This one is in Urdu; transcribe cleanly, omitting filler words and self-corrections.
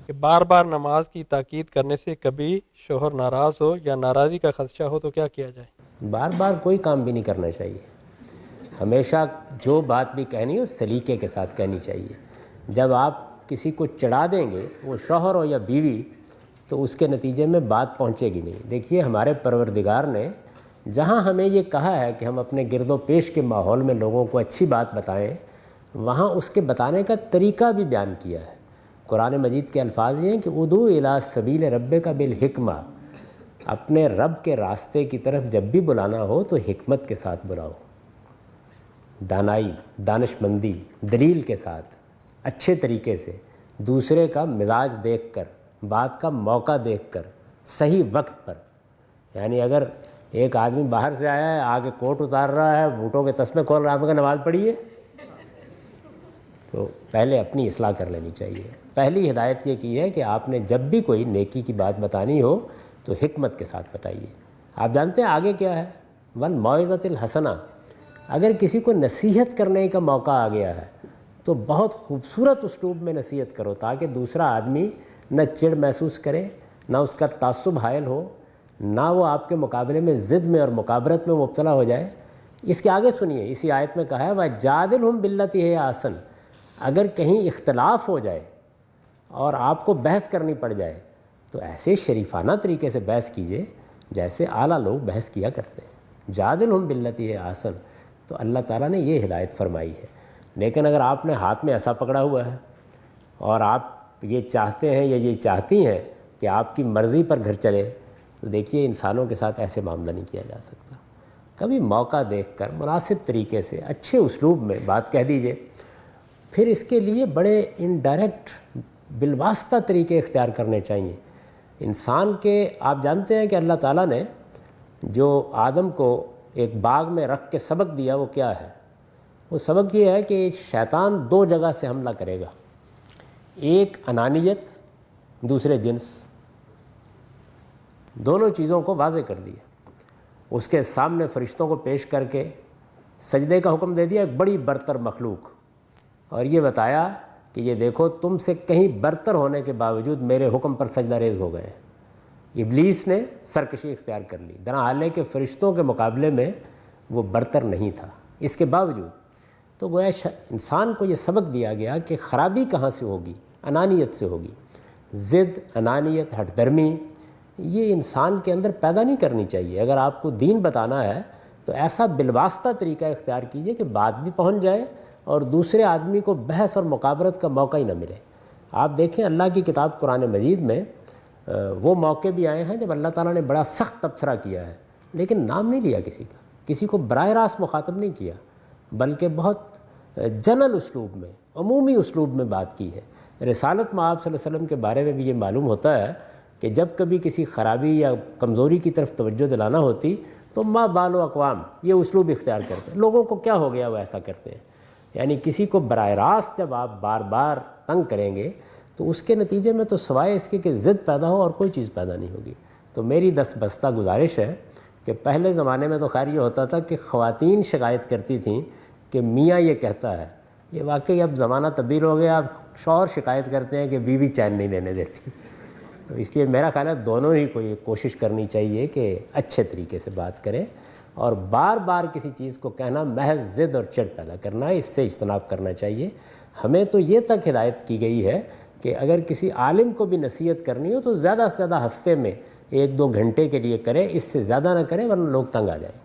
کہ بار بار نماز کی تاکید کرنے سے کبھی شوہر ناراض ہو یا ناراضی کا خدشہ ہو تو کیا کیا جائے؟ بار بار کوئی کام بھی نہیں کرنا چاہیے. ہمیشہ جو بات بھی کہنی ہو سلیقے کے ساتھ کہنی چاہیے. جب آپ کسی کو چڑھا دیں گے، وہ شوہر ہو یا بیوی، تو اس کے نتیجے میں بات پہنچے گی نہیں. دیکھیے ہمارے پروردگار نے جہاں ہمیں یہ کہا ہے کہ ہم اپنے گرد و پیش کے ماحول میں لوگوں کو اچھی بات بتائیں، وہاں اس کے بتانے کا طریقہ بھی بیان کیا ہے. قرآن مجید کے الفاظ یہ ہیں کہ ادعو الی سبیل ربک بالحکمہ، اپنے رب کے راستے کی طرف جب بھی بلانا ہو تو حکمت کے ساتھ بلاؤ، دانائی، دانش مندی، دلیل کے ساتھ، اچھے طریقے سے، دوسرے کا مزاج دیکھ کر، بات کا موقع دیکھ کر، صحیح وقت پر. یعنی اگر ایک آدمی باہر سے آیا ہے، آگے کوٹ اتار رہا ہے، بوٹوں کے تسمے کھول رہا ہے، آپ کا نماز پڑھیے، تو پہلے اپنی اصلاح کر لینی چاہیے. پہلی ہدایت یہ کی ہے کہ آپ نے جب بھی کوئی نیکی کی بات بتانی ہو تو حکمت کے ساتھ بتائیے. آپ جانتے ہیں آگے کیا ہے؟ والموعظۃ الحسنہ. اگر کسی کو نصیحت کرنے کا موقع آ گیا ہے تو بہت خوبصورت اسلوب میں نصیحت کرو، تاکہ دوسرا آدمی نہ چڑ محسوس کرے، نہ اس کا تعصب حائل ہو، نہ وہ آپ کے مقابلے میں ضد میں اور مکابرت میں مبتلا ہو جائے. اس کے آگے سنیے، اسی آیت میں کہا ہے وَجَادِلْهُمْ بِالَّتِي هِيَ أَحْسَنُ. اگر کہیں اختلاف ہو جائے اور آپ کو بحث کرنی پڑ جائے تو ایسے شریفانہ طریقے سے بحث کیجئے جیسے اعلیٰ لوگ بحث کیا کرتے ہیں. جادلہم باللتی ہی احسن. تو اللہ تعالیٰ نے یہ ہدایت فرمائی ہے. لیکن اگر آپ نے ہاتھ میں ایسا پکڑا ہوا ہے اور آپ یہ چاہتے ہیں یا یہ چاہتی ہیں کہ آپ کی مرضی پر گھر چلے، تو دیکھیے انسانوں کے ساتھ ایسے معاملہ نہیں کیا جا سکتا. کبھی موقع دیکھ کر مناسب طریقے سے اچھے اسلوب میں بات کہہ دیجئے. پھر اس کے لیے بڑے انڈائریکٹ بالواسطہ طریقے اختیار کرنے چاہیے. انسان کے آپ جانتے ہیں کہ اللہ تعالیٰ نے جو آدم کو ایک باغ میں رکھ کے سبق دیا وہ کیا ہے؟ وہ سبق یہ ہے کہ شیطان دو جگہ سے حملہ کرے گا. ایک انانیت، دوسرے جنس. دونوں چیزوں کو واضح کر دیا. اس کے سامنے فرشتوں کو پیش کر کے سجدے کا حکم دے دیا، ایک بڑی برتر مخلوق، اور یہ بتایا کہ یہ دیکھو تم سے کہیں برتر ہونے کے باوجود میرے حکم پر سجدہ ریز ہو گئے. ابلیس نے سرکشی اختیار کر لی، درحالے کہ فرشتوں کے مقابلے میں وہ برتر نہیں تھا. اس کے باوجود تو گویا انسان کو یہ سبق دیا گیا کہ خرابی کہاں سے ہوگی؟ انانیت سے ہوگی. ضد، انانیت، ہٹ درمی یہ انسان کے اندر پیدا نہیں کرنی چاہیے. اگر آپ کو دین بتانا ہے تو ایسا بالواسطہ طریقہ اختیار کیجئے کہ بات بھی پہنچ جائے اور دوسرے آدمی کو بحث اور مکابرت کا موقع ہی نہ ملے. آپ دیکھیں اللہ کی کتاب قرآن مجید میں وہ موقع بھی آئے ہیں جب اللہ تعالیٰ نے بڑا سخت تبصرہ کیا ہے، لیکن نام نہیں لیا کسی کا، کسی کو براہ راست مخاطب نہیں کیا، بلکہ بہت جنرل اسلوب میں، عمومی اسلوب میں بات کی ہے. رسالت مآب صلی اللہ علیہ وسلم کے بارے میں بھی یہ معلوم ہوتا ہے کہ جب کبھی کسی خرابی یا کمزوری کی طرف توجہ دلانا ہوتی تو ما بال و اقوام یہ اسلوب اختیار کرتے ہیں. لوگوں کو کیا ہو گیا وہ ایسا کرتے ہیں. یعنی کسی کو براہ راست جب آپ بار بار تنگ کریں گے تو اس کے نتیجے میں تو سوائے اس کے کہ ضد پیدا ہو اور کوئی چیز پیدا نہیں ہوگی. تو میری دست بستہ گزارش ہے کہ پہلے زمانے میں تو خیر یہ ہوتا تھا کہ خواتین شکایت کرتی تھیں کہ میاں یہ کہتا ہے. یہ واقعی اب زمانہ تبدیل ہو گیا، اب شوہر شکایت کرتے ہیں کہ بیوی چین نہیں لینے دیتی. تو اس لیے میرا خیال ہے دونوں ہی کو یہ کوشش کرنی چاہیے کہ اچھے طریقے سے بات کریں، اور بار بار کسی چیز کو کہنا محض ضد اور چڑ پیدا کرنا ہے، اس سے اجتناب کرنا چاہیے. ہمیں تو یہ تک ہدایت کی گئی ہے کہ اگر کسی عالم کو بھی نصیحت کرنی ہو تو زیادہ سے زیادہ ہفتے میں 1-2 گھنٹے کے لیے کرے، اس سے زیادہ نہ کریں ورنہ لوگ تنگ آ جائیں.